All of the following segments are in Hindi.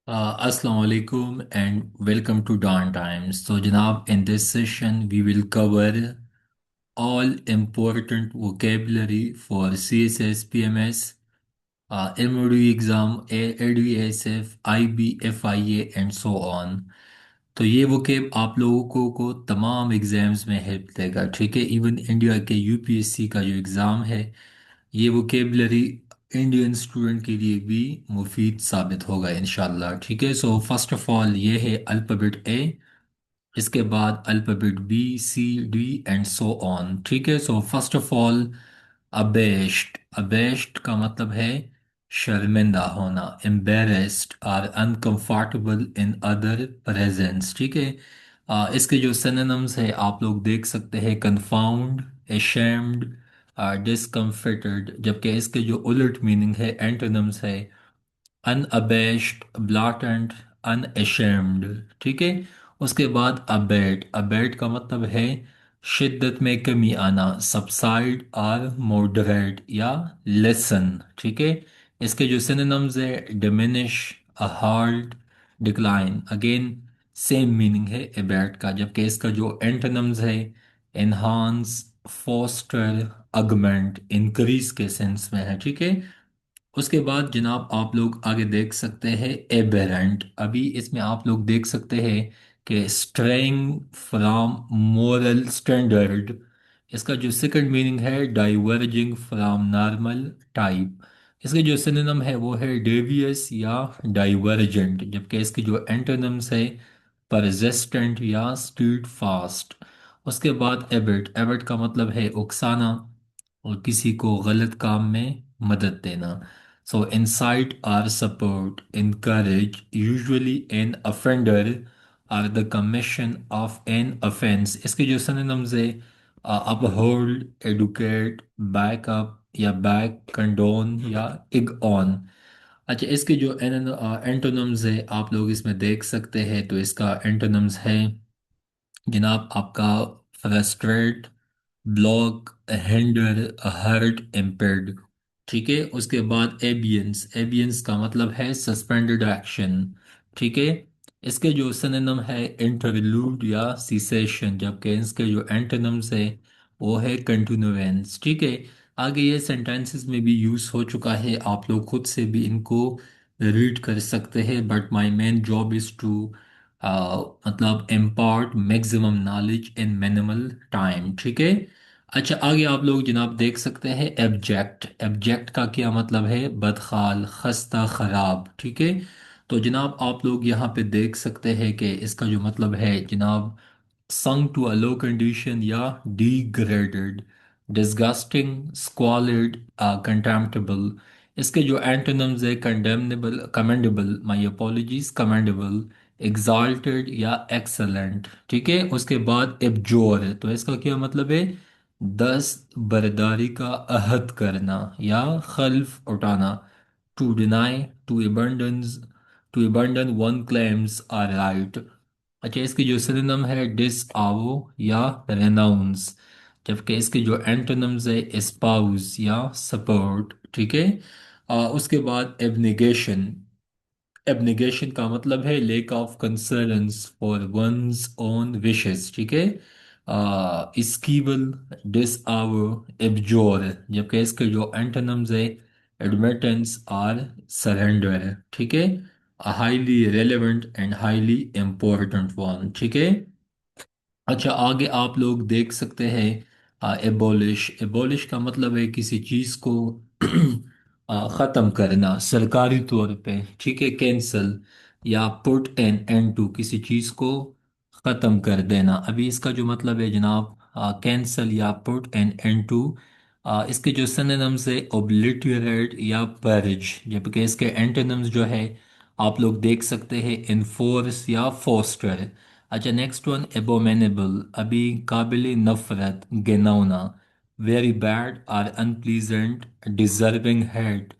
Assalamu alaikum and welcome to Dawn Times. So, Janab, in this session, we will cover all important vocabulary for CSS, PMS, MOD exam, ADSF, IB, FIA, and so on. तो ये वोकेब आप लोगों को तमाम एग्जाम्स में हेल्प देगा, ठीक है। इवन इंडिया के यूपीएससी का जो एग्ज़ाम है, ये वोकेबलरी इंडियन स्टूडेंट के लिए भी मुफीद साबित होगा इंशाल्लाह, ठीक है। सो फर्स्ट ऑफ ऑल ये है अल्फ़ाबेट ए, इसके बाद alphabet B, C, D and so on, ठीक है। So first of all abased. Abased का मतलब है शर्मिंदा होना, एम्बेरेस्ड और अनकंफर्टेबल इन अदर प्रेजेंस, ठीक है। इसके जो सिनोनिम्स है आप लोग देख सकते हैं, कंफाउंड, एशेम्ड, डिसकम्फिटेड, जबकि इसके जो उलट मीनिंग है, एंटोनिम्स है अनअबेश्ड, ब्लाटेंट, अनएशेम्ड, ठीक है। उसके बाद अबेट। अबेट का मतलब है शिद्दत में कमी आना, सबसाइड और मॉडरेट या लेसन, ठीक है। इसके जो सिनोनिम्स है, diminish, halt, decline, again same meaning है एबेट का, जबकि इसका जो एंटोनिम्स है एनहांस, फोस्टर, अगमेंट, इंक्रीज के सेंस में है, ठीक है। उसके बाद जनाब आप लोग आगे देख सकते हैं एबेरेंट। अभी इसमें आप लोग देख सकते हैं कि स्ट्रेइंग फ्रॉम मोरल स्टैंडर्ड, इसका जो सेकंड मीनिंग है डाइवर्जिंग फ्रॉम नॉर्मल टाइप। इसके जो सिनोनिम है वो है डेवियस या डाइवर्जेंट, जबकि इसके जो एंटोनिम्स है परसिस्टेंट या स्टीड फास्ट। उसके बाद एबिट। एबिट का मतलब है उकसाना और किसी को गलत काम में मदद देना। सो इंसाइट और support, encourage, usually an offender or the commission of an offense। इसके जो synonyms है uphold, educate, back up या back, condone या egg on। अच्छा, इसके जो एंटोनम्स है आप लोग इसमें देख सकते हैं, तो इसका एंटोनम्स है जनाब आपका frustrate, block, hinder, hurt, impede, ठीक है। उसके बाद एबियंस। एबियंस का मतलब है सस्पेंडेड एक्शन, ठीक है। इसके जो सिनोनिम है इंटरलूड या सीसेशन, जबकि इसके जो एंटोनिम्स है वो है कंटिन्यूएंस, ठीक है। आगे ये सेंटेंसेस में भी यूज हो चुका है, आप लोग खुद से भी इनको रीड कर सकते हैं, but my main job is to मतलब impart maximum knowledge in minimal time, ठीक है। अच्छा, आगे आप लोग जनाब देख सकते हैं एब्जेक्ट। एब्जेक्ट का क्या मतलब है, बदहाल, खस्ता, खराब, ठीक है। तो जनाब आप लोग यहाँ पे देख सकते हैं कि इसका जो मतलब है जनाब sunk to a low condition या degraded, disgusting, squalid, contemptible। इसके जो एंटोनिम्स है condemnable, commendable, my apologies, commendable, exalted या excellent, ठीक है। उसके बाद एब्जोर है, तो इसका क्या मतलब है, दस बरदारी का अहद करना या खल्फ उठाना, to deny, to abundance, to abandon one claims are right। अच्छा, इसकी जो सिनोनिम है डिस आवो या रेनाउंस, जबकि इसके जो एंटोनिम्स है एस्पाउस या सपोर्ट, ठीक है। उसके बाद एब्निगेशन। एब्निगेशन का मतलब है lake of concerns for one's own wishes, ठीक है। स्कीबल, डिस आवो, एब्जोर, जबकि इसके जो एंटोनिम्स है एडमिटेंस और सरेंडर, ठीक है। Highly relevant and highly important one, ठीक है। अच्छा, आगे आप लोग देख सकते हैं एबोलिश। एबोलिश का मतलब है किसी चीज को ख़त्म करना सरकारी तौर पे, ठीक है, कैंसल या पुट एन एंड टू, किसी चीज को ख़त्म कर देना। अभी इसका जो मतलब है जनाब कैंसल या पुट एन एंड टू, इसके जो सिनोनिम्स है ओब्लिटरेट या पर्ज, जबकि इसके एंटोनिम्स जो है आप लोग देख सकते हैं इन्फोर्स या फोस्टर। अच्छा, नेक्स्ट वन एबोमेनेबल, अभी काबिल नफरत, घिनौना, वेरी बैड और unpleasant, deserving hate,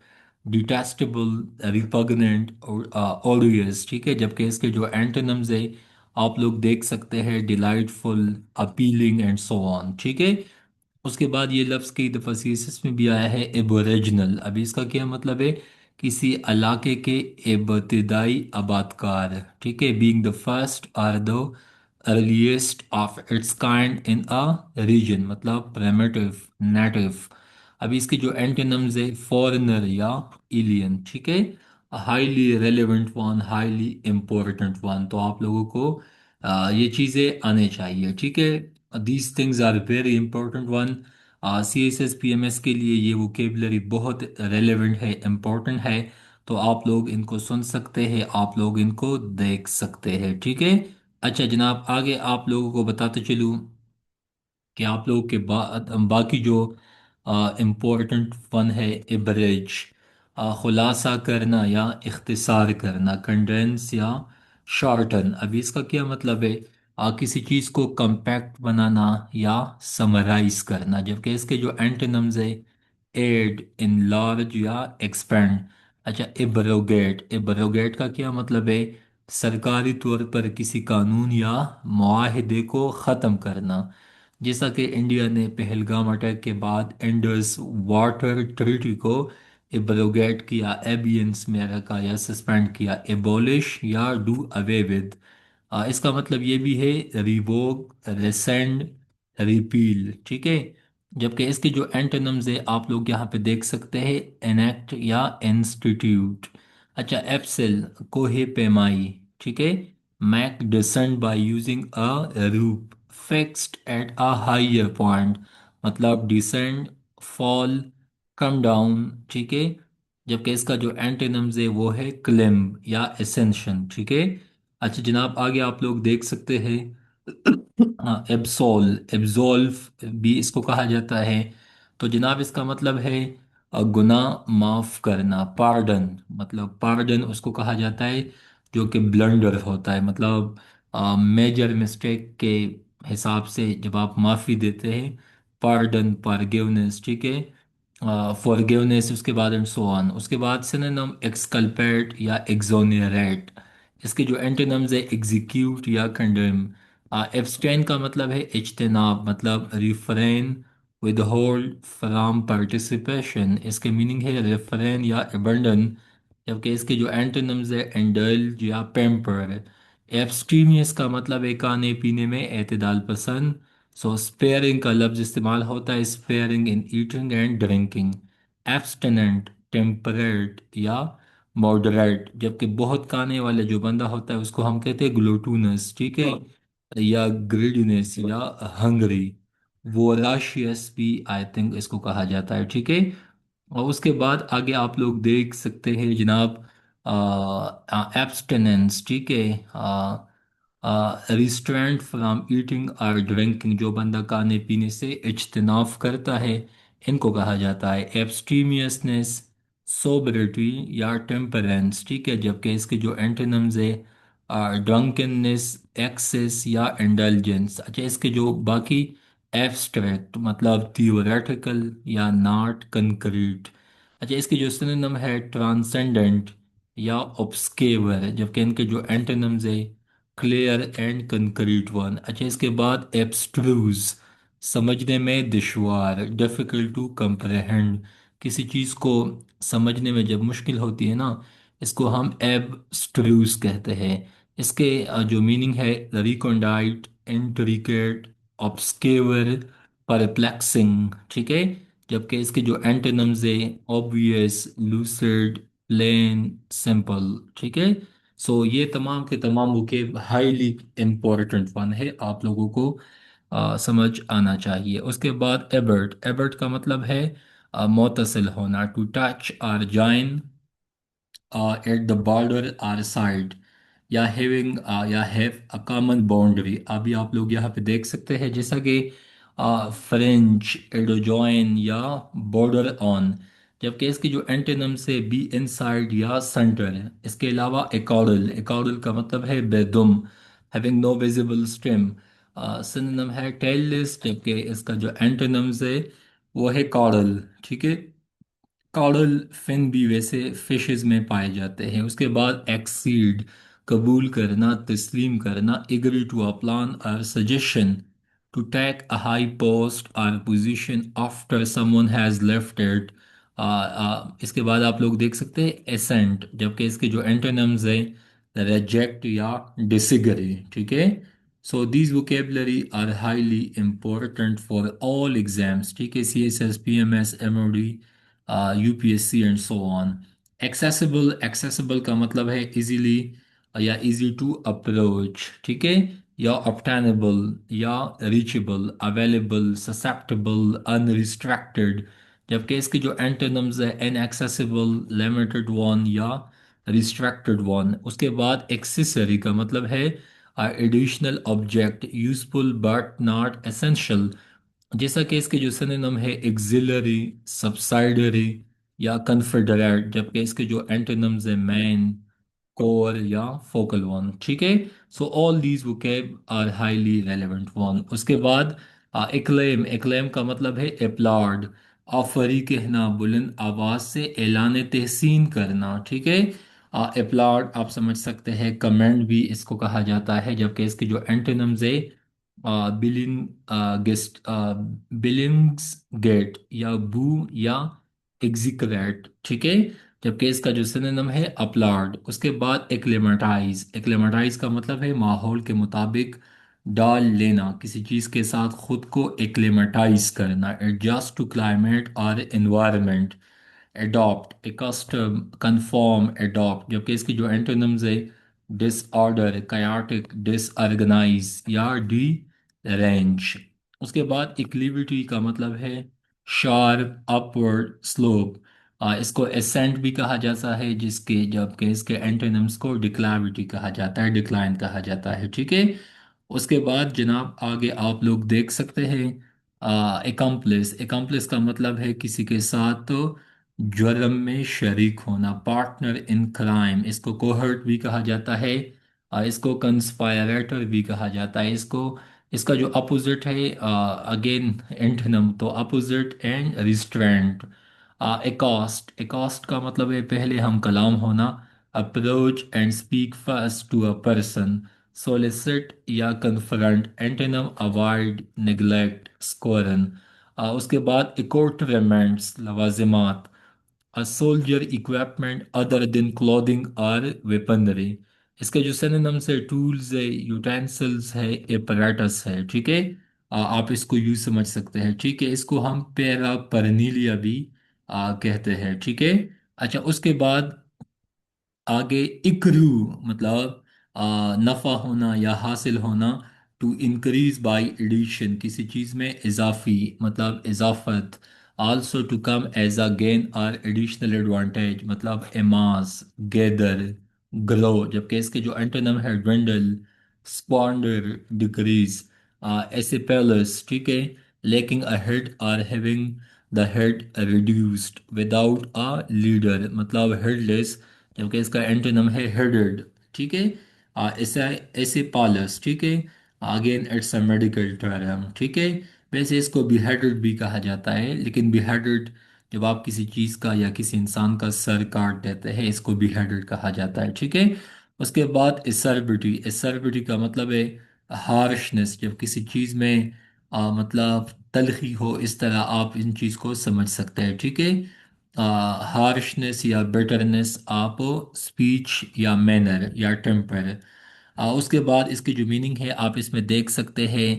detestable, repugnant, ओडियस, ठीक है। जबकि इसके जो एंटोनिम्स है आप लोग देख सकते हैं delightful, appealing and so on, ठीक है। उसके बाद ये लफ्ज़ कई दफ़ा सीएसएस में भी आया है एबोरिजिनल। अभी इसका क्या मतलब है, किसी इलाके के इब्तदाई आबादकार, ठीक है, बीइंग द फर्स्ट और the earliest of its kind in a region, मतलब प्रिमिटिव, नेटिव। अभी इसके जो एंटोनिम्स है, फॉरेनर या एलियन, ठीक है, highly relevant one, highly important one. तो आप लोगों को ये चीज़ें आने चाहिए, ठीक है। These things are very important one. C S S P M S के लिए ये वोकेबलरी बहुत रेलेवेंट है, इम्पोर्टेंट है। तो आप लोग इनको सुन सकते हैं, आप लोग इनको देख सकते हैं, ठीक है। अच्छा जनाब, आगे आप लोगों को बताते चलूँ कि आप लोगों के बाद बाकी जो इम्पोर्टेंट वन है, एवरेज, खुलासा करना या इख्तिसार करना, कंडेंस या शॉर्टन। अभी इसका क्या मतलब है? किसी चीज़ को कंपैक्ट बनाना या समराइज करना, जबकि इसके जो एंटोनिम्स है, एड, इनलार्ज या एक्सपेंड। अच्छा, एब्रोगेट, एब्रोगेट का क्या मतलब है? सरकारी तौर पर किसी कानून या मुआहदे को ख़त्म करना। जैसा कि इंडिया ने पहलगाम अटैक के बाद इंडस वाटर ट्रीटी को एब्रोगेट किया, एबियंस में रखा या सस्पेंड किया, एबॉलिश या डू अवे विद। इसका मतलब ये भी है, रिवोक, रेसेंड, रिपील, ठीक है। जबकि इसके जो एंटोनिम्स है आप लोग यहाँ पे देख सकते हैं, एनेक्ट या इंस्टीट्यूट। अच्छा, एप्सिल, कोहे पेमाई, ठीक है। Make descend by using a rope fixed at a higher point, मतलब डिसेंड, फॉल, कम डाउन, ठीक है। जबकि इसका जो एंटोनिम्स है वो है क्लिम्ब या एसेंशन, ठीक है। अच्छा जनाब, आगे आप लोग देख सकते हैं, हाँ, एब्सोल्व भी इसको कहा जाता है। तो जनाब इसका मतलब है गुनाह माफ करना, पार्डन, मतलब पार्डन उसको कहा जाता है जो कि ब्लंडर होता है, मतलब मेजर मिस्टेक के हिसाब से जब आप माफ़ी देते हैं, पार्डन, फॉरगिवनेस, ठीक है, फॉरगिवनेस, उसके बाद एंड सो ऑन। उसके बाद सिनोनिम, एक्सकल्पेट या एक्सोनिरेट। इसके जो एंटोनिम्स है, एग्जीक्यूट या कंडेम। एब्सटेन का मतलब है इज्तनाब, मतलब रिफ्रेन, विदहोल्ड फ्रॉम पार्टिसिपेशन। इसके मीनिंग है रिफ्रेन या अबंडन। जबकि इसके जो एंटोनिम्स है, इंडल्ज या पेम्पर। एब्स्टीमियस का मतलब है खाने पीने में एतदाल पसंद। सो स्पेयरिंग का लफ्ज इस्तेमाल होता है, sparing in eating and drinking. Abstinent, temperate या मॉडरेट। जबकि बहुत खाने वाले जो बंदा होता है उसको हम कहते हैं ग्लूटूनस, ठीक है, या ग्रिडीनेस या हंगरी। वोराशियस भी आई थिंक इसको कहा जाता है, ठीक है। और उसके बाद आगे आप लोग देख सकते हैं जनाब, एब्सटेनेंस, ठीक है, रिस्ट्रेंट फ्रॉम ईटिंग और ड्रिंकिंग, जो बंदा खाने पीने से इज्तनाब करता है, इनको कहा जाता है। एब्सटीमियसनेस, सोबरिटी या टेम्परेंस, ठीक है। जबकि इसके जो एंटोनिम्स है, ड्रंकननेस, एक्सेस या इंडल्जेंस। अच्छा, इसके जो बाकी एब्स्ट्रैक्ट, मतलब थियोरेटिकल या नॉट कंक्रीट। अच्छा, इसके जो सिनोनिम है, ट्रांसेंडेंट या ऑब्सकेवर। जबकि इनके जो एंटोनिम्स है, क्लियर एंड कंक्रीट वन। अच्छा, इसके बाद एब्स्ट्रूज, समझने में दुश्वार, डिफिकल्ट टू कंप्रहेंड। किसी चीज़ को समझने में जब मुश्किल होती है ना, इसको हम एब्स्ट्रूज कहते हैं। इसके जो मीनिंग है, रिकॉन्डाइट, इंट्रिकेट, ऑब्सकेवर, परप्लेक्सिंग, ठीक है। जबकि इसके जो एंटोनिम्स है, ऑब्वियस, लूसिड, प्लेन, सिंपल, ठीक है। सो ये तमाम के तमाम वो के हाईली इम्पोर्टेंट वन है, आप लोगों को समझ आना चाहिए। उसके बाद एबर्ट, एबर्ट का मतलब है मुत्तसिल होना, टू टच और join at the border or side, या हैविंग या हैव अ कॉमन बाउंड्री। अभी आप लोग यहाँ पे देख सकते हैं जैसा कि फ्रेंच, एडोजॉइन या बॉर्डर ऑन। जबकि इसकी जो एंटोनिम से बी इनसाइड या सेंटर है। इसके अलावा एकॉर्डल, एकॉर्डल का मतलब है बेदुम, having no visible stem. Synonym है टेललेस। जबकि इसका जो एंटोनिम्स है वो है कॉर्डल, ठीक है। कॉडल फिन भी वैसे फिशेस में पाए जाते हैं। उसके बाद एक्सीड, कबूल करना, तस्लीम करना, एग्री टू अ प्लान और suggestion, to take a high post और position after someone has left it, इसके बाद आप लोग देख सकते हैं एसेंट, जबकि इसके जो एंटोनिम्स है रिजेक्ट या डिसएग्री, ठीक है। So these vocabulary are highly important for all exams, ठीक है, C S S, P M S, M O D, UPSC and so on. Accessible, accessible का मतलब है इजीली या इजी टू अप्रोच, ठीक है, या obtainable या reachable, available, susceptible, unrestricted, जबकि इसके जो एंटोनिम्स है inaccessible, limited one या restricted one। उसके बाद एक्सेसरी का मतलब है additional object, useful but not essential, जैसा कि इसके जो सिनोनिम है एक्सिलरी, सब्साइडरी या कन्फेडरेट, जबकि इसके जो एंटोनिम्स है मेन, कोर या फोकल वन, ठीक है। So all these vocab are highly relevant one. उसके बाद एक्लेम, एक्लेम का मतलब है अपलॉड, आफरी कहना, बुलंद आवाज से ऐलान तहसीन करना, ठीक है। अपलॉड आप समझ सकते हैं, कमेंड भी इसको कहा जाता है, जबकि इसके जो एंटोनिम्स है बिलिंग गेस्ट, बिलिंग्स गेट या बू या एग्जिक्रेट, ठीक है, जबकि इसका जो सिनोनिम है अपलाड। उसके बाद एक्लेमेटाइज, एक्लेमेटाइज का मतलब है माहौल के मुताबिक डाल लेना, किसी चीज के साथ खुद को एक्लेमेटाइज करना, एडजस्ट टू क्लाइमेट और environment. Adopt, accustomed, conform, adopt, जबकि इसकी जो एंटोनिम्स है डिसऑर्डर, कायोटिक, डिसऑर्गेनाइज या डी रेंज। उसके बाद इक्लिविटी का मतलब है शार्प अपवर्ड स्लोप, इसको एसेंट भी कहा जाता है, जिसके जबकि इसके एंटोनिम्स को डिक्लाविटी कहा जाता है, डिक्लाइन कहा जाता है, ठीक है। उसके बाद जनाब आगे आप लोग देख सकते हैं एकम्प्लिस, एकम्प्लिस का मतलब है किसी के साथ जुर्म में शरीक होना, पार्टनर इन क्राइम, इसको कोहर्ट भी कहा जाता है, इसको कंस्पायरेटर भी कहा जाता है, इसको इसका जो अपोजिट है अगेन एंटोनिम, तो opposite and restraint. Accost, accost का मतलब है पहले हम कलाम होना, approach and speak first to a person, solicit या confront, antonym avoid, neglect, scorn. उसके बाद इकोटमेंट्स, लवाजिमात, a soldier equipment other than clothing or weaponry। इसके जो सिनोनिम्स है टूल्स है, यूटेंसिल्स है, एपरेटस है, ठीक है। आप इसको यूज समझ सकते हैं, ठीक है। इसको हम पैरा परनीलिया भी कहते हैं, ठीक है। अच्छा, उसके बाद आगे इक्रू मतलब नफा होना या हासिल होना, टू इंक्रीज बाय एडिशन, किसी चीज में इजाफी मतलब इजाफत। Also to come as a gain और एडिशनल एडवांटेज, मतलब एमास, गैदर, ग्रो, जबकि इसके जो एंटोनिम है dwindle, squander, decrease, acephalous, ठीक है, लेकिंग अ हेड और having the head reduced, without a leader मतलब हेडलेस, जबकि इसका एंटोनिम है हेडेड, ठीक है। ऐसा ऐसे पालस, ठीक है, again it's a medical term, ठीक है। वैसे इसको बिहेडेड भी कहा जाता है, लेकिन बिहेडेड जब आप किसी चीज का या किसी इंसान का सर काट देते हैं, इसको बिहेडेड कहा जाता है, ठीक है। उसके बाद एसर्बिटी, एसर्बिटी का मतलब है हार्शनेस, जब किसी चीज में मतलब तलखी हो, इस तरह आप इन चीज को समझ सकते हैं, ठीक है। हार्शनेस या बिटरनेस आप स्पीच या मैनर या टेम्पर। उसके बाद इसकी जो मीनिंग है आप इसमें देख सकते हैं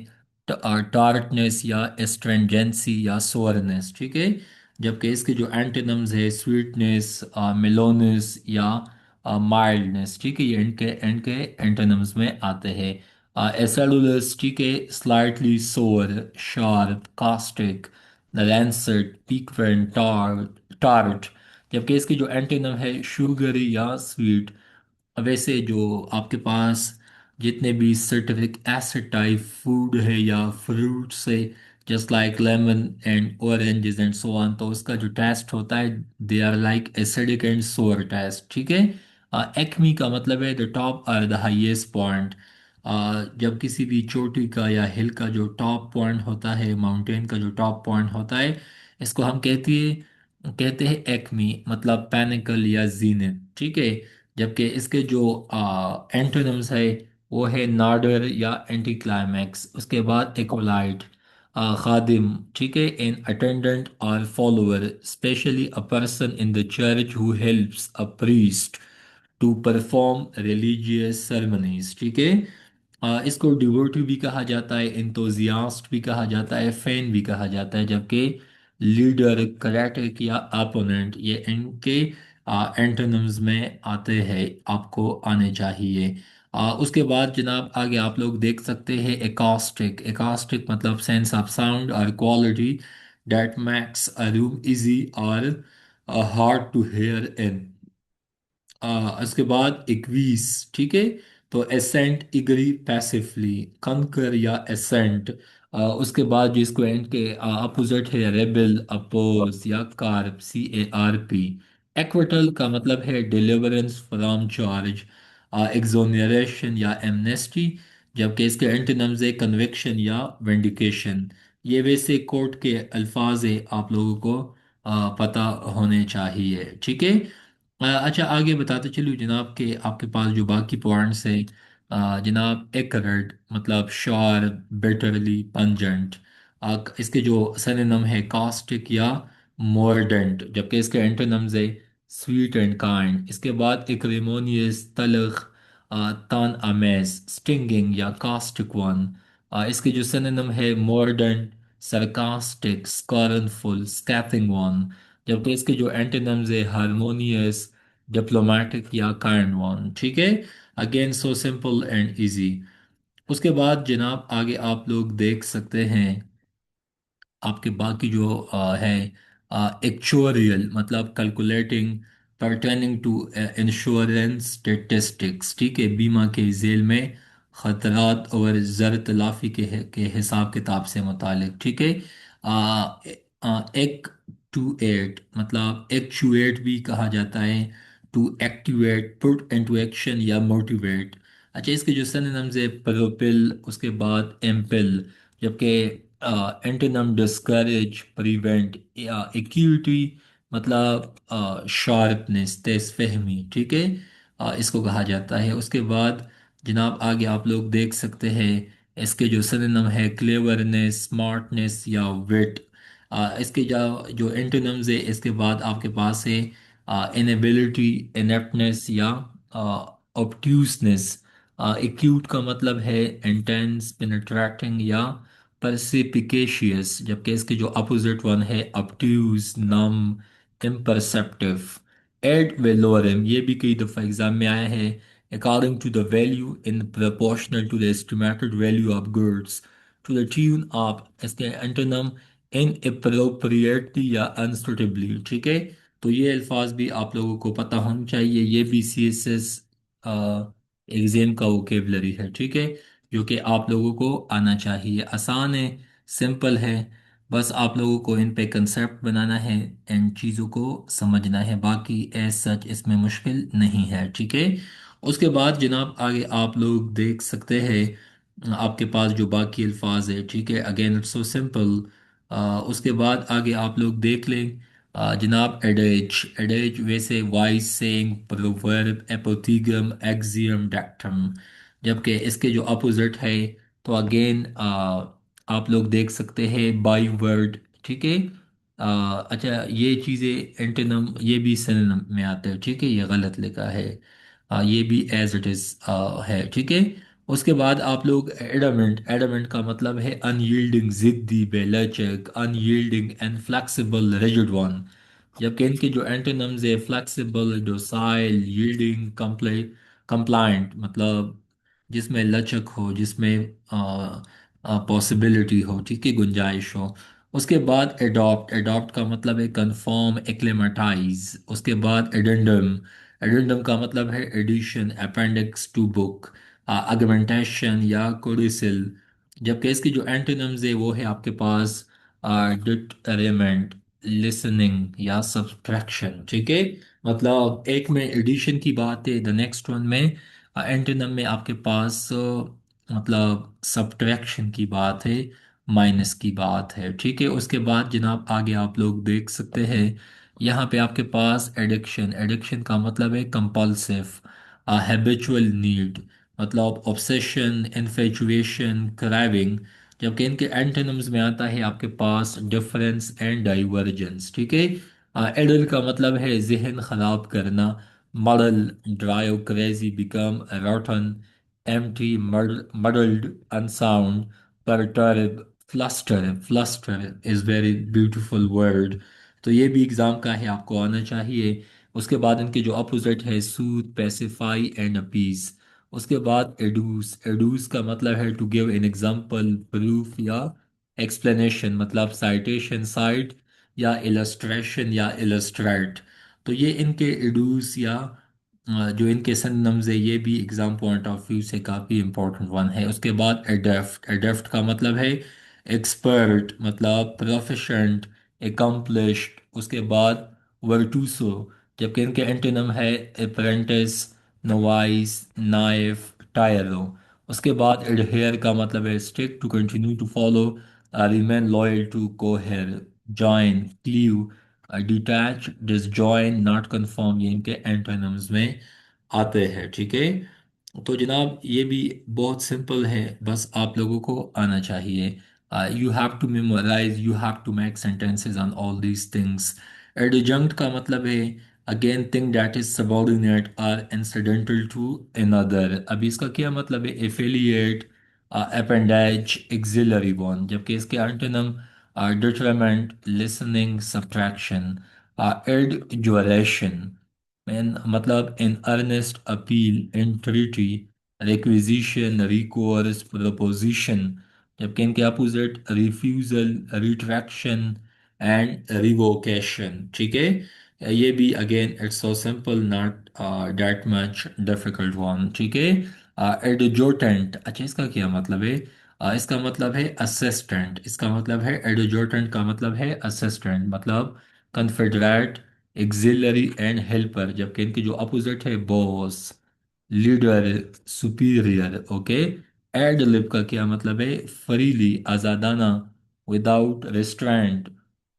टार्टनेस या एस्ट्रेंजेंसी या सोरनेस, ठीक है, जबकि इसके जो एंटोनिम्स है स्वीटनेस, मेलोनेस या माइल्डनेस, ठीक है, ये इनके एंटोनिम्स में आते हैं। एसिडुलस, ठीक है, स्लाइटली सोर, शार्प, कास्टिक, लैंसेट, पिक्वेंट, टार्ट, जबकि इसकी जो एंटोनिम है शुगरी या स्वीट। वैसे जो आपके पास जितने भी सिट्रिक एसिड टाइप फूड है या फ्रूट्स है, just like lemon and oranges and so on, तो उसका जो टेस्ट होता है they are like acidic and sour taste, ठीक है। एक्मी का मतलब है द टॉप और द हाईएस्ट पॉइंट, जब किसी भी चोटी का या हिल का जो टॉप पॉइंट होता है, माउंटेन का जो टॉप पॉइंट होता है, इसको हम कहते हैं एक्मी, मतलब पैनिकल या जीनत, ठीक है। जबकि इसके जो एंटोनिम्स है वो है नाडर या एंटी क्लाइमैक्स। उसके बाद एक्वलाइट, खादिम, ठीक है, एन अटेंडेंट और follower, especially a person in the church who helps a priest to perform religious ceremonies, ठीक है। इसको डिवोटी भी कहा जाता है, इंतुजियास्ट भी कहा जाता है, फैन भी कहा जाता है, जबकि लीडर, करेक्ट या अपोनेंट ये इनके एंटोनिम्स में आते हैं, आपको आने चाहिए। उसके बाद जनाब आगे आप लोग देख सकते हैं एकास्टिक। एकास्टिक मतलब सेंस ऑफ साउंड और quality that makes a room easy और हार्ड टू हेयर इन। उसके बाद इक्वीस, ठीक है। तो एसेंट, इगरी, पैसिवली, कंकर या एसेंट। उसके बाद जिसको एंड के अपोजिट है रेबल, अपोज या कार्प, CARP। एक्विटल का मतलब है डिलीवरेंस फ्रॉम चार्ज, एक्सोनरेशन या एमनेस्टी, जबकि इसके एंटोनिम्स है कन्विक्शन या वेंडिकेशन। ये वैसे कोर्ट के अल्फाज है, आप लोगों को पता होने चाहिए, ठीक है। अच्छा, आगे बताते चलिए जनाब के आपके पास जो बाकी पॉइंट्स हैं। जनाब एकरड मतलब शार्प, बिटरली पंजेंट। इसके जो सिनोनिम है कास्टिक या मोर्डेंट, जबकि इसके एंटोनिम्स है स्वीट एंड काइंड। इसके बाद एक्रेमोनियस, तलख, तान अमेज, स्टिंगिंग या कास्टिक वन। इसके जो सिनोनिम है मोर्डेंट, सरकास्टिक, स्कॉर्नफुल, स्कैथिंग वन, जबकि इसके जो एंटोनिम्स है हारमोनियस, डिप्लोमेटिक या काइंड वन, ठीक है। Again so simple and easy. उसके बाद जनाब आगे आप लोग देख सकते हैं आपके बाकी जो है एक्चुअरियल मतलब calculating, pertaining to insurance statistics, ठीक है, बीमा के झेल में खतरात और ज़र तलाफी के हिसाब किताब से मुतालिक, ठीक है। एक्टुएट मतलब एक्चुएट भी कहा जाता है, to activate, put into action या मोटिवेट। अच्छा, इसके जो सिनोनिम्स है प्रोपिल, उसके बाद एम्पिल, जबकि एंटोनिम डिस्करेज, प्रिवेंट या एक्यूटी मतलब शार्पनेस, तेज फहमी, ठीक है। इसको कहा जाता है। उसके बाद जनाब आगे आप लोग देख सकते हैं इसके जो सिनोनिम है क्लेवरनेस, स्मार्टनेस या विट। इसके जो जो एंटोनिम्स है इसके बाद आपके पास है इनएबिलिटी, इनेप्टनेस या ऑब्ट्यूसनेस। एक्यूट का मतलब है इंटेंस, पेनिट्रेटिंग या परसिपिकेशियस, जबकि इसके जो अपोजिट वन है obtuse, numb, imperceptive। Ad valorem ये भी कई दफ़ा एग्जाम में आया है, according to the value in proportional to the estimated value of goods to the tune of, इसके एंटोनम इन अप्रोप्रिएटली या अनसुटेबली, ठीक है। तो ये अल्फाज भी आप लोगों को पता होना चाहिए, ये भी CSS एग्जाम का वोकेबलरी है, ठीक है, जो कि आप लोगों को आना चाहिए। आसान है, सिंपल है, बस आप लोगों को इन पे कंसेप्ट बनाना है, इन चीज़ों को समझना है, बाकी एज सच इसमें मुश्किल नहीं है, ठीक है। उसके बाद जनाब आगे आप लोग देख सकते हैं आपके पास जो बाकी अल्फाज है, ठीक है, अगेन इट्स सो सिंपल। उसके बाद आगे आप लोग देख लें जनाब एडेज। एडेज वैसे वाइस सेइंग, प्रोवर्ब, एपोथीगम, एक्सियम, डैक्टम, जबकि इसके जो अपोजिट है तो अगेन आप लोग देख सकते हैं बाई वर्ड, ठीक है। अच्छा, ये चीज़ें एंटोनिम ये भी सिनोनिम में आते हैं, ठीक है, ये गलत लिखा है। ये भी एज इट इज़ है, ठीक है। उसके बाद आप लोग एडमेंट। एडमेंट का मतलब है अनयील्डिंग, जिद्दी, बेलचक, unyielding and flexible, rigid one, जबकि इनके जो एंटोनिम्स है फ्लेक्सिबल, डोसाइल, यील्डिंग, कंप्लायंट मतलब जिसमें लचक हो, जिसमें पॉसिबिलिटी हो, ठीक है, गुंजाइश हो। उसके बाद एडॉप्ट। एडॉप्ट का मतलब है कन्फर्म, एक्लेमेटाइज। उसके बाद एडेंडम। एडेंडम का मतलब है एडिशन, अपेंडिक्स टू बुक, आगमेंटेशन या कोडिसिल, जबकि इसकी जो एंटोनिम्स है वो है आपके पास डिटरमिनेंट, लिसनिंग या सब्सट्रैक्शन, ठीक है। मतलब एक में एडिशन की बात है, द नेक्स्ट वन में एंटोनिम में आपके पास मतलब सब्ट्रैक्शन की बात है, माइनस की बात है, ठीक है। उसके बाद जनाब आगे आप लोग देख सकते हैं यहाँ पे आपके पास एडिक्शन। एडिक्शन का मतलब है कंपल्सिव, हैबिचुअल नीड, मतलब ऑब्सेशन, इन्फेचुएशन, क्राइविंग, जबकि इनके एंटोनिम्स में आता है आपके पास डिफरेंस एंड डाइवर्जेंस। ठीक है। एडल का मतलब है जहन खराब करना। Muddle, drive, crazy, become, rotten, empty, muddled, unsound, perturb, fluster. Fluster is very beautiful word. तो ये भी एग्जाम का है, आपको आना चाहिए। उसके बाद इनके जो अपोजिट है सूद, पेसिफाई एंड अपीज। उसके बाद एडूस। एडूस का मतलब है to give an example, proof या एक्सप्लेनेशन, मतलब साइटेशन, साइट या इलस्ट्रेशन या इलस्ट्रेट। तो ये इनके एडूस या जो इनके सिनोनिम्स है, ये भी एग्जाम पॉइंट ऑफ व्यू से काफ़ी इंपॉर्टेंट वन है। उसके बाद एडेप्ट। एडेप्ट का मतलब है एक्सपर्ट, मतलब प्रोफिशेंट, एकम्प्लिश्ड। उसके बाद वर्टूसो, जबकि इनके एंटोनिम है अप्रेंटिस, नोवाइस, नाइफ, टायरो। उसके बाद एडहेयर का मतलब है stick, to continue, to follow, remain loyal to, cohere, join, cleave, detach, disjoin, not confirm, ये इनके एंटोनिम्स में आते हैं। ठीक है। तो जनाब ये भी बहुत सिंपल है, बस आप लोगों को आना चाहिए। You have to memorise, you have to make sentences on all these things. Adjunct का मतलब है again thing that is subordinate और इंसिडेंटल टू अनदर। अभी इसका क्या मतलब है? Affiliate, appendage, auxiliary one. जबकि इसके antonym determent, lessening, subtraction, adjuration, मतलब in earnest, appeal, entreaty, requisition, recourse, proposition. जबकि इनके opposite refusal, retraction and revocation. ठीक है। ये भी again it's so simple, not that much difficult one. ठीक है। एडजोटेंट, अच्छा इसका क्या मतलब है? इसका मतलब है असिस्टेंट। इसका मतलब है एडजोटेंट का मतलब है असिस्टेंट, मतलब कन्फेडरेट, एक्सिलरी एंड हेल्पर। जबकि इनकी जो अपोजिट है boss, leader, superior. Okay. Ad lib का क्या मतलब है? फ्रीली, आज़ादाना, without restraint,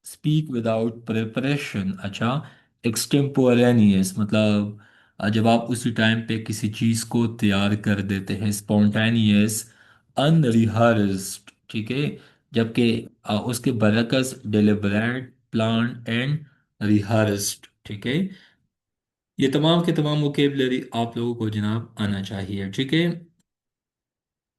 speak without preparation. अच्छा। एक्सटेम्पोरेनियस, मतलब जब आप उसी टाइम पे किसी चीज़ को तैयार कर देते हैं। स्पॉन्टेनियस, अनरिहर्स्ड। ठीक है। जबकि उसके बरकस डिलिबरेट, प्लान एंड रिहर्स्ड। ठीक है। ये तमाम के तमाम वोकेबलरी आप लोगों को जनाब आना चाहिए। ठीक है।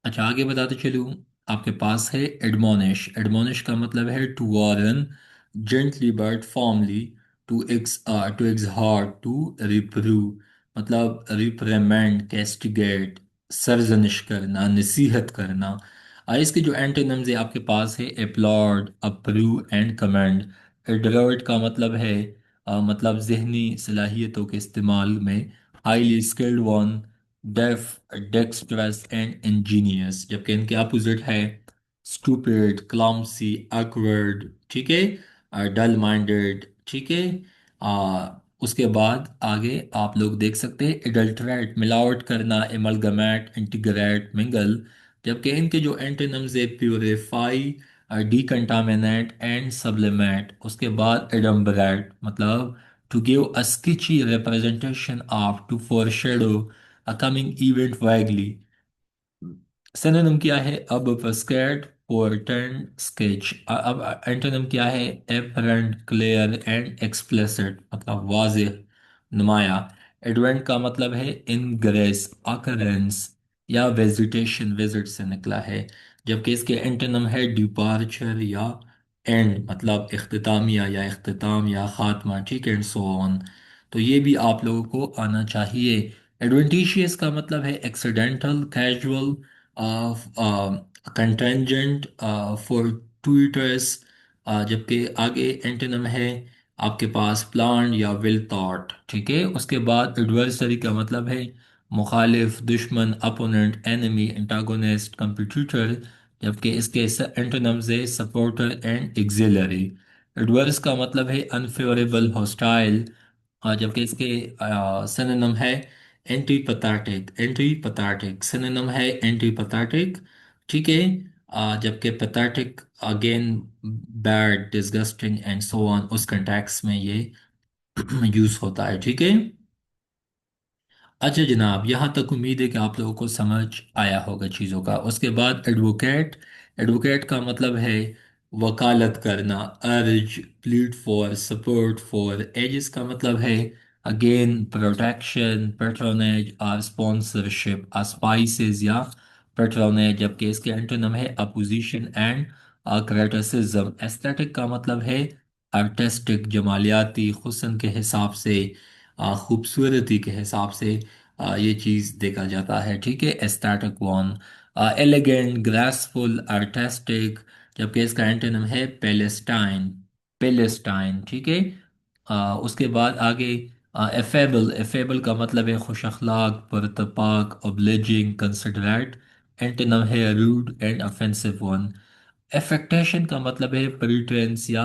अच्छा आगे बताते चलूँ। आपके पास है एडमोनिश। एडमोनिश का मतलब है to warn gently but formally, to exhort, to reprove, मतलब रिप्रेमेंड, कैस्टिगेट, सरजनिश करना, नसीहत करना। इसके जो एंटोनिम्स है आपके पास है applaud, approve and commend. Adroit का मतलब है मतलब जहनी सलाहियतों के इस्तेमाल में, highly skilled one, deft, dexterous and ingenious. जबकि इनके अपोजिट है स्टूपिड, क्लमसी, awkward। ठीक है। Dull minded. ठीक है। उसके बाद आगे आप लोग देख सकते हैं एडल्टरेट, मिलावट करना, एमलगमेट, इंटीग्रेट, मिंगल। जबकि इनके जो एंटोनिम्स है प्योरीफाई, डिकंटामिनेट एंड सब्लिमेट। उसके बाद एडम्बरेट, मतलब to give a sketchy representation of, to foreshadow a coming event vaguely। Synonym क्या है? अब स्केट, पोर्टेंट, स्केच। अब एंटोनिम क्या है? एपरेंट, क्लियर एंड एक्सप्लिसिट, मतलब वाज़ेह, नुमाया। एडवेंट का मतलब है इनग्रेस, अकरेंस या वेजिटेशन, विजिट से निकला है। जबकि इसके एंटोनिम है डिपार्चर या एंड, मतलब इख्तितामिया या इख्तिताम या खात्मा। ठीक है, एंड सो ऑन। तो ये भी आप लोगों को आना चाहिए। एडवेंटिशियस का मतलब है एक्सीडेंटल, कैजुअल, कंटेंजेंट, fortuitous। जबकि आगे एंटोनिम है आपके पास प्लान या वेल थॉट। ठीक है। उसके बाद एडवर्सरी का मतलब है मुखालिफ, दुश्मन, अपोनेंट, एनिमी, एंटागोनिस्ट, कंपिटिटर। जबकि इसके एंटोनिम्स है सपोर्टर एंड एक्सिलरी। एडवर्स का मतलब है अनफेवरेबल, हॉस्टाइल। जबकि इसके सिनोनिम है एंटीपैथेटिक। एंटीपैथेटिक सिनोनिम है एंटीपैथेटिक। ठीक है। जबकि pathetic again bad, disgusting and so on, उस कंटेक्स में ये यूज होता है। ठीक है। अच्छा जनाब, यहाँ तक उम्मीद है कि आप लोगों को समझ आया होगा चीज़ों का। उसके बाद एडवोकेट, एडवोकेट का मतलब है वकालत करना, अर्ज, plead for, support for. Aegis का मतलब है अगेन प्रोटेक्शन, पेट्रोनेज और स्पॉन्सरशिप, स्पाइसेस या पेट्रोनेज, जबकि इसके एंटोनिम है अपोजिशन एंड क्रिटिसिज्म। एस्थेटिक का मतलब है आर्टिस्टिक, जमालियाती, हुस्न के हिसाब से, खूबसूरती के हिसाब से ये चीज़ देखा जाता है, ठीक है। Aesthetic one. Elegant, graceful, artistic, जबकि इसका एंटोनिम है पेलेस्टाइन, पेलेस्टाइन, ठीक है। उसके बाद आगे एफेबल, एफेबल का मतलब है खुश अखलाक, पुरतपाक, ओब्लिजिंग, कंसिडरेट। एंटोनिम है रूड एंड ऑफेंसिव वन। एफेक्टेशन का मतलब है प्रीटेंस या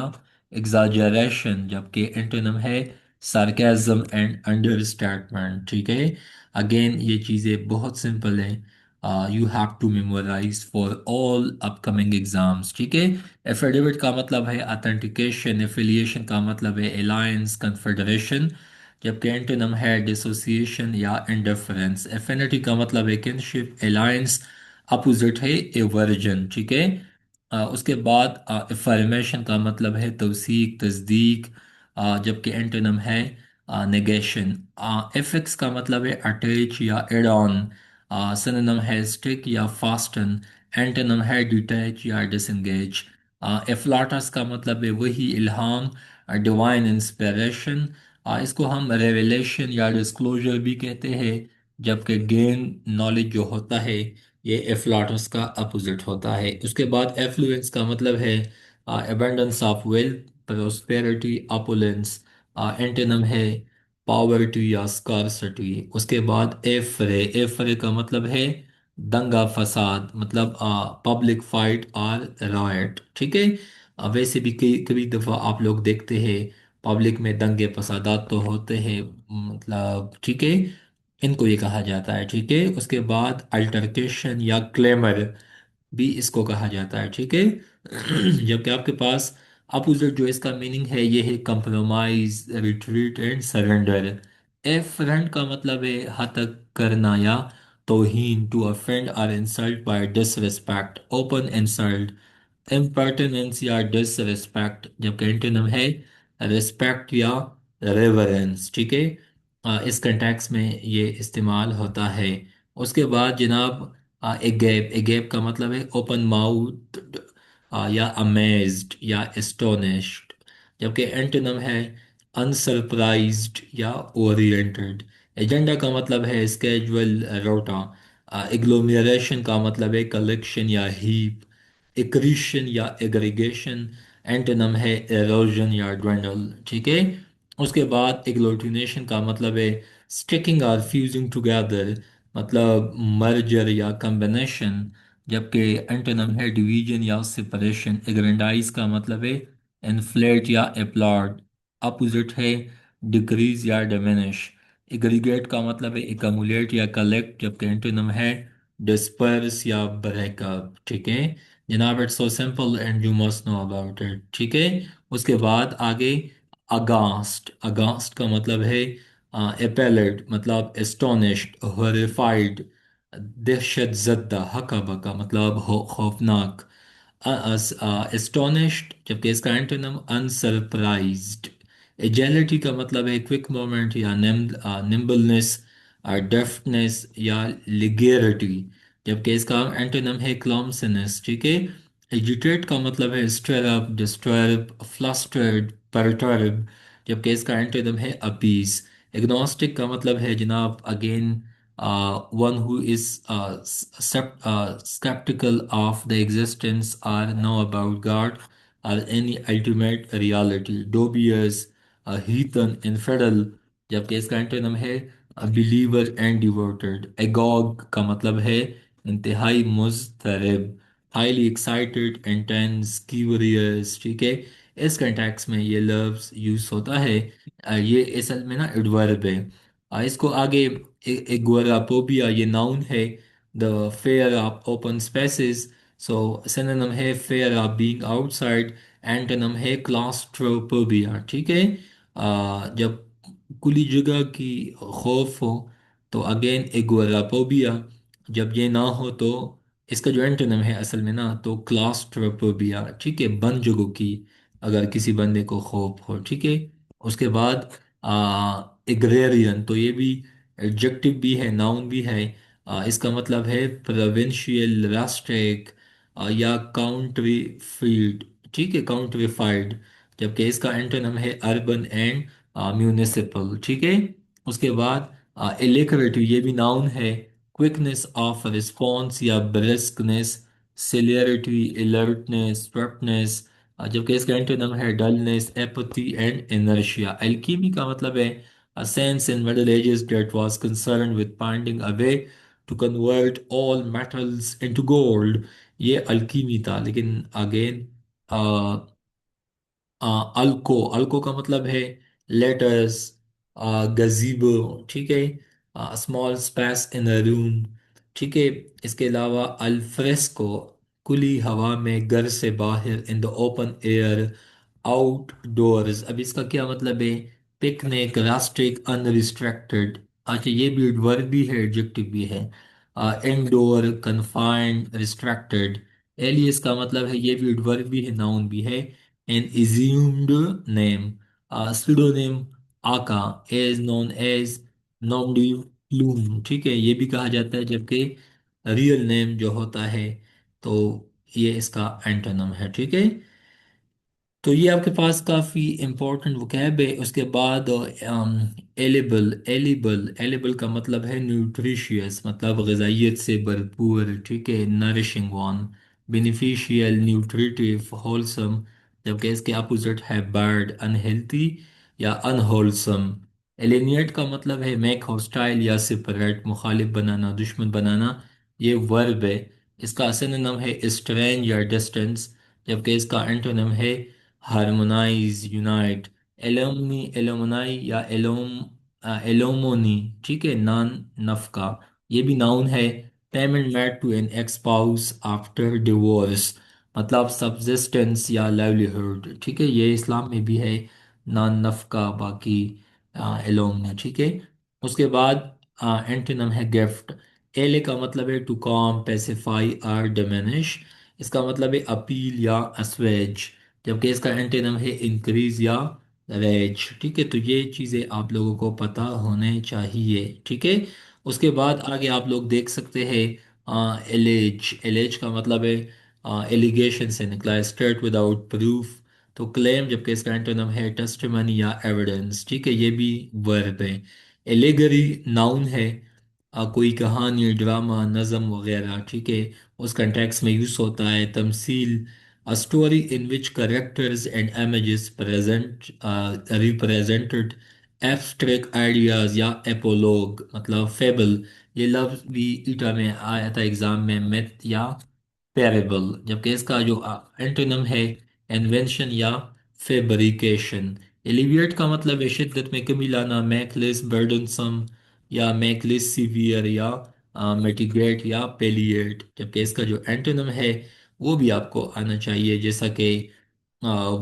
एग्जाजरेशन, जबकि एंटोनिम है सार्केज्म एंड अंडरस्टेटमेंट, ठीक है। अगेन ये चीज़ें बहुत सिंपल हैं, you have to memorize for all upcoming exams, ठीक है। एफिडेविट का मतलब है ऑथेंटिकेशन, एफिलिएशन का मतलब है अलायंस, कन्फेडरेशन, जबकि एंटोनिम है डिसोसिएशन या इंडिफरेंस। एफिनिटी का मतलब है किनशिप, अलायंस, अपोजिट है एवर्जन, ठीक है। उसके बाद अफर्मेशन का मतलब है तौसीक, तस्दीक, जबकि एंटोनिम है नेगेशन। एफिक्स का मतलब है अटैच या एड ऑन, सिनोनिम है स्टिक या फास्टन। एंटोनिम है डिटैच या डिसंगेज। एफ्लाटस का मतलब है वही, इल्हाम, डिवाइन इंस्पिरेशन। इसको हम रेवलेशन या डिस्क्लोजर भी कहते हैं, जबकि गेन नॉलेज जो होता है ये एफ्लाटस का अपोजिट होता है। उसके बाद एफ्लुएंस का मतलब है abundance of wealth, prosperity, opulence. Antonym है पॉवर्टी या स्कार्सिटी। उसके बाद एफरे, एफरे का मतलब है दंगा फसाद, मतलब पब्लिक फाइट और रायट, ठीक है। वैसे भी कई कई दफ़ा आप लोग देखते हैं पब्लिक में दंगे फसादात तो होते हैं, मतलब, ठीक है। इनको ये कहा जाता है, ठीक है। उसके बाद अल्टरकेशन या क्लेमर भी इसको कहा जाता है, ठीक है। जबकि आपके पास अपोजिट जो इसका मीनिंग है ये है compromise, retreat and surrender. Affront का मतलब है हतक करना या तौहीन, टू ऑफेंड और insult by disrespect, open insult, impertinence या डिसरिस्पेक्ट, जबकि एंटोनिम है रिस्पेक्ट या रेवरेंस, ठीक है। इस कंटेक्स में ये इस्तेमाल होता है। उसके बाद जनाब एगेप, एगेप का मतलब है ओपन माउथ या अमेज्ड या एस्टोनिश्ड, जबकि एंटोनिम है अनसरप्राइज्ड या ओरिएंटेड। एजेंडा का मतलब है स्केजुअल, रोटा। एग्लोमेरेशन का मतलब है कलेक्शन या हीप। एक्रीशन या एग्रीगेशन, एंटोनिम है एरोजन या ड्वेंडल, ठीक है। उसके बाद एग्लूटिनेशन का मतलब है स्टिकिंग और फ्यूजिंग टुगेदर, मतलब मर्जर या कम्बिनेशन, जबकि एंटोनिम है डिवीजन या सेपरेशन। एग्रेंडाइज का मतलब है इन्फ्लेट या अपलॉड, अपोजिट है डिक्रीज या डिमिनिश। एग्रीगेट का मतलब है एकमुलेट या कलेक्ट, जबकि एंटोनिम है डिस्पर्स या ब्रेकअप, ठीक है। जनाब it's so simple and you must know about it, ठीक है। उसके बाद आगे अगास्ट, अगास्ट का मतलब है एपेलेड, मतलब एस्टोनिश्ड, हॉरिफाइड, दहशत ज़दा, हका बका, मतलब खौफनाक। एस्टोनिश्ड, जबकि इसका एंटोनिम अनसरप्राइज्ड। एजेलिटी का मतलब है क्विक मोमेंट या निम्बलनेस, डेफ्टनेस या लिगेरिटी, जबकि इसका एंटोनिम है क्लॉमसिनेस, ठीक है। एजिटेट का मतलब है stir up, disturb, flustered, perturb, जबकि इसका एंटोनिम है अपीस। एग्नोस्टिक का मतलब है जनाब again one who is skeptical of the existence or know about God or any ultimate reality. Dubious, heathen, infidel, जबकि इसका एंटोनिम है बिलीवर एंड डिवोटेड। एगोग का मतलब है इंतहाई मुज़तरब, हाईली एक्साइटेड, इंटेंस, क्यूरियस, ठीक है। इस कंटेक्स में ये लफ्ज़ यूज होता है। ये असल में ना एडवर्ब है। इसको आगे एगोरापोबिया, ये नाउन है। The fear of open spaces, so synonym है fear of being outside. Antonym है क्लास्ट्रोफोबिया, ठीक है। जब खुली जगह की खौफ हो तो अगेन एगोरापोबिया, जब ये ना हो तो इसका जो एंटोनिम है असल में ना, तो क्लास्ट्रोफोबिया, ठीक है, बंद जगहों की अगर किसी बंदे को खौफ हो, ठीक है। उसके बाद एग्रेरियन, तो ये भी एडजेक्टिव भी है, नाउन भी है। इसका मतलब है प्रोविंशियल, रास्ट्रिक, या काउंट्री फील्ड, ठीक है, काउंट्रीफाइड। जबकि इसका एंटोनिम है अर्बन एंड म्यूनिसिपल, ठीक है। उसके बाद इलेक्ट्रिक, ये भी नाउन है, क्विकनेस ऑफ रिस्पॉन्स या ब्रिस्कनेस, सिलियरिटी, अलर्टनेस, स्wiftनेस। जबकि इसका एंटोनिम है डलनेस, एपथी एंड इनर्शिया। एल्कीमी का मतलब है a sense in Middle Ages that was concerned with finding a way to convert all metals into gold। ये अल्कीमी था, लेकिन अगेन अल्को, अल्को का मतलब है लेटर्स, गजीबो, ठीक है, small space in a room, ठीक है। इसके अलावा अल्फ्रेस्को, खुली हवा में, घर से बाहर, in the open air, outdoors. अब इसका क्या मतलब है? Picnic, rustic, unrestricted. अच्छा, ये भी वर्ब भी है, एडजेक्टिव भी है। Indoor, confined, restricted. एलियस का मतलब है, ये भी वर्ब भी है, नाउन भी है। an assumed name, a pseudonym, आका, as known as nom de plume, ठीक है, ये भी कहा जाता है। जबकि रियल नेम जो होता है, तो ये इसका एंटोनम है, ठीक है। तो ये आपके पास काफ़ी इंपॉर्टेंट वोकैब है। उसके बाद एलिबल, एलिबल, एलिबल का मतलब है न्यूट्रिशियस, मतलब ग़िज़ाइयत से भरपूर, ठीक है, nourishing one. Beneficial, nutritive, wholesome. जबकि इसके अपोजिट है बैड, अनहेल्थी या अनहोलसम। एलिनियट का मतलब है मेक हॉस्टाइल या सेपरेट, मुखालिफ बनाना, दुश्मन बनाना। ये वर्ब है। इसका सिनोनिम है स्ट्रेंज या डिस्टेंस। जबकि इसका एंटोनिम है हार्मोनाइज, यूनाइट। एलोमनी, एलोमनाई या एलोमोनी, ठीक है, नॉन नफका, ये भी नाउन है। Payment made to an ex spouse after divorce, मतलब सब्सिस्टेंस या लाइवलीहुड, ठीक है, ये इस्लाम में भी है, नॉन नफका। बाकी एलोमनी, ठीक है। उसके बाद एंटोनिम है गिफ्ट। एले का मतलब है टू कॉम, पेसिफाई और डिमिनिश। इसका मतलब है अपील या असवेज। जबकि इसका एंटोनिम है इंक्रीज या रेज, ठीक है। तो ये चीज़ें आप लोगों को पता होने चाहिए, ठीक है। उसके बाद आगे आप लोग देख सकते हैं एलेज, एलेज का मतलब है एलिगेशन से निकला है, स्टेट विदाउट प्रूफ। तो क्लेम, जबकि इसका एंटोनिम है टेस्टिमनी या एविडेंस, ठीक है, ये भी वर्ब है। एलिगरी नाउन है, कोई कहानी, ड्रामा, नज़म वगैरह, ठीक है, उस कंटेक्स्ट में यूज होता है। तमसील, a story in which characters and images present represented abstract ideas या एपोलॉग, मतलब फेबल। ये लफ्ज भी ईटा में आया था एग्जाम में, मिथ या पैरेबल। जबकि इसका जो एंटोनिम है इन्वेंशन या फेब्रिकेशन। एलिविएट का मतलब है शिद्दत में कमी लाना, मेक लेस बर्डनसम या मेक लेस सीवियर या मिटिगेट या पेलिएट। जबकि इसका जो एंटोनिम है वो भी आपको आना चाहिए, जैसा कि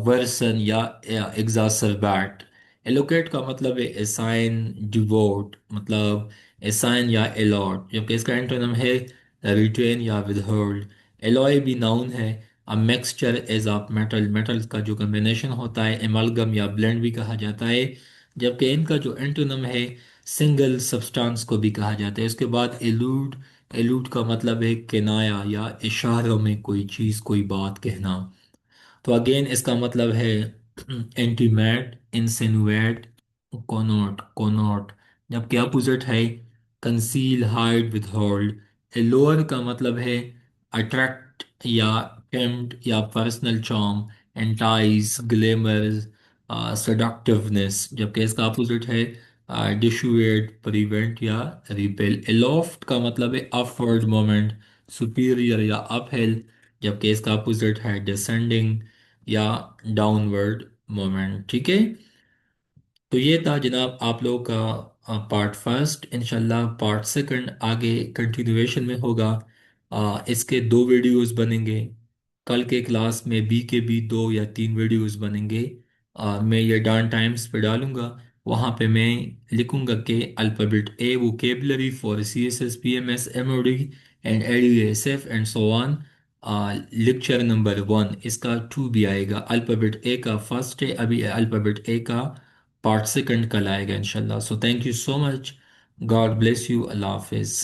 वर्सन या एग्जासरबैट। एलोकेट का मतलब है असाइन, डिवोट, मतलब असाइन या अलॉट। जबकि इसका एंटोनिम है रिटेन या विदहोल्ड। एलॉय भी नाउन है, a mixtures of metal, metal का जो कम्बिनेशन होता है, एमलगम या ब्लेंड भी कहा जाता है। जबकि इनका जो एंटोनिम है सिंगल सब्सटेंस को भी कहा जाता है। उसके बाद एलूड, एलूड का मतलब है किनाया या इशारों में कोई चीज़, कोई बात कहना। तो अगेन इसका मतलब है इंटीमेट, इंसिनुएट, कोनोट, कोनोट। जबकि अपोजिट है कंसील, हाइड, विदहोल्ड। एलोर का मतलब है अट्रैक्ट या टेम्प्ट या पर्सनल चार्म, एंटाइज, ग्लैमर, सेडक्टिवनेस। जबकि इसका अपोजिट है डिशुएट, प्रिवेंट या रिपेल। एलोफ्ट का मतलब है अपवर्ड मोमेंट, सुपीरियर या अपहिल। जबकि इसका अपोजिट है डिसेंडिंग या डाउनवर्ड मोमेंट, ठीक है। तो ये था जनाब आप लोगों का पार्ट फर्स्ट। इंशाल्लाह पार्ट सेकंड आगे कंटिन्यूएशन में होगा। इसके दो वीडियोस बनेंगे। कल के क्लास में बी के भी दो या तीन वीडियोस बनेंगे। मैं ये डान टाइम्स पे डालूंगा। वहाँ पे मैं लिखूंगा कि alphabet A vocabulary for C S S P M S M O D and L U S F and so on. Lecture number 1 इसका 2 भी आएगा। अल्फ़ाबेट ए का फर्स्ट है, अभी अल्फ़ाबेट ए का पार्ट सेकंड कल आएगा इंशाल्लाह। So thank you so much. God bless you. अल्लाह हाफिज़।